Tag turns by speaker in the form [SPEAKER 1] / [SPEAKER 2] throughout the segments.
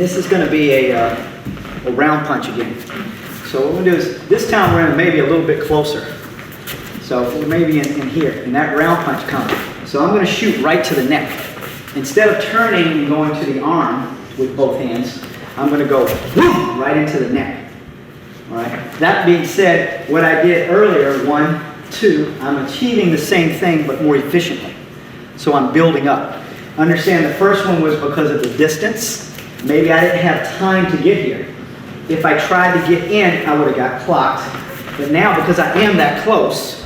[SPEAKER 1] this is going to be a round punch again. So what we're going to do is, this time we're going to maybe a little bit closer. So maybe in here, and that round punch comes. So I'm going to shoot right to the neck. Instead of turning and going to the arm with both hands, I'm going to go whoop, right into the neck. All right. That being said, what I did earlier, 1, 2, I'm achieving the same thing but more efficiently. So I'm building up. Understand the first one was because of the distance. Maybe I didn't have time to get here. If I tried to get in, I would have got clocked. But now, because I am that close,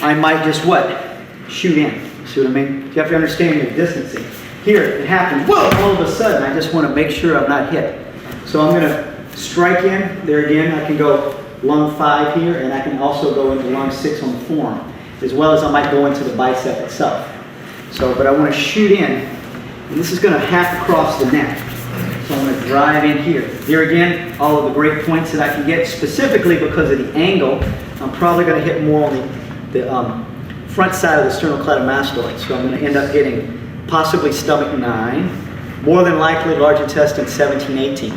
[SPEAKER 1] I might just what? Shoot in. See what I mean? You have to understand your distancing. Here, it happened, whoa, all of a sudden, I just want to make sure I'm not hit. So I'm going to strike in. There again, I can go lung 5 here, and I can also go into lung 6 on the forearm, as well as I might go into the bicep itself. So, but I want to shoot in, and this is going to half across the neck. So I'm going to drive in here. There again, all of the great points that I can get, specifically because of the angle. I'm probably going to hit more on the front side of the sternocleidomastoid. So I'm going to end up getting possibly stomach 9, more than likely large intestine 17, 18.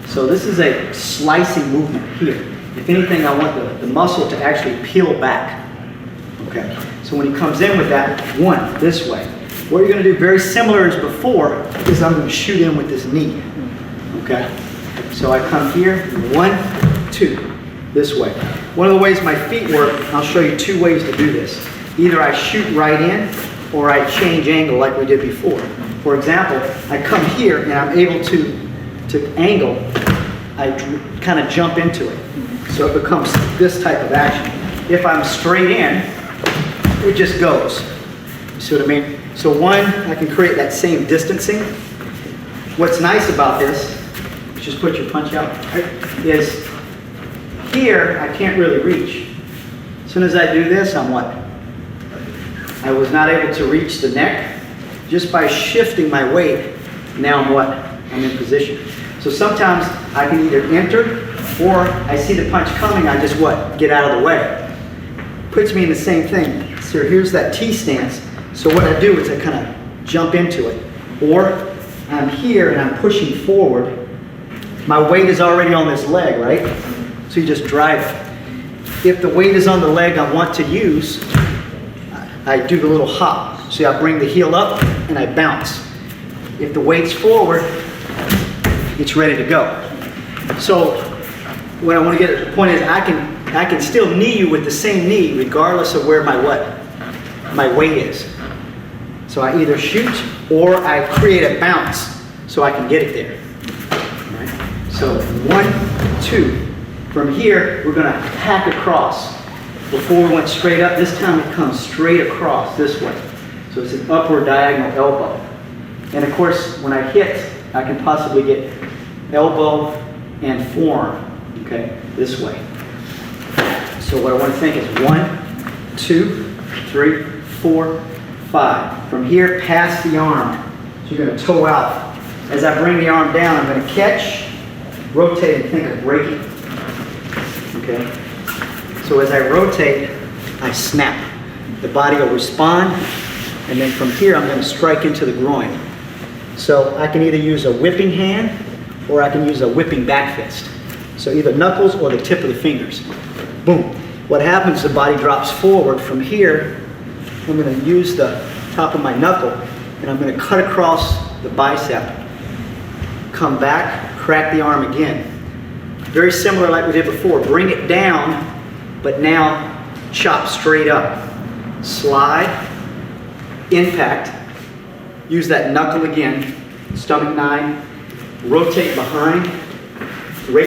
[SPEAKER 1] So this is a slicing movement here. If anything, I want the muscle to actually peel back. Okay. So when he comes in with that, 1, this way. What you're going to do very similar as before is I'm going to shoot in with this knee. Okay. So I come here, 1, 2, this way. One of the ways my feet work, I'll show you 2 ways to do this. Either I shoot right in, or I change angle like we did before. For example, I come here and I'm able to angle, I kind of jump into it. So it becomes this type of action. If I'm straight in, it just goes. You see what I mean? So 1, I can create that same distancing. What's nice about this, just put your punch out, is here I can't really reach. As soon as I do this, I'm what? I was not able to reach the neck. Just by shifting my weight, now I'm what? I'm in position. So sometimes I can either enter, or I see the punch coming, I just what? Get out of the way. Puts me in the same thing. So here's that T stance. So what I do is I kind of jump into it. Or I'm here and I'm pushing forward. My weight is already on this leg, right? So you just drive it. If the weight is on the leg I want to use, I do the little hop. See, I bring the heel up and I bounce. If the weight's forward, it's ready to go. So what I want to get at the point is I can still knee you with the same knee regardless of where my weight is. So I either shoot or I create a bounce so I can get it there. All right. So 1, 2. From here, we're going to hack across. Before we went straight up, this time it comes straight across this way. So it's an upward diagonal elbow. And of course, when I hit, I can possibly get elbow and forearm, okay, this way. So what I want to think is 1, 2, 3, 4, 5. From here, past the arm. So you're going to toe out. As I bring the arm down, I'm going to catch, rotate, and think of breaking. Okay. So as I rotate, I snap. The body will respond, and then from here I'm going to strike into the groin. So I can either use a whipping hand, or I can use a whipping back fist. So either knuckles or the tip of the fingers. Boom. What happens, the body drops forward. From here, I'm going to use the top of my knuckle, and I'm going to cut across the bicep. Come back, crack the arm again. Very similar like we did before. Bring it down, but now chop straight up. Slide, impact, use that knuckle again, stomach 9, rotate behind,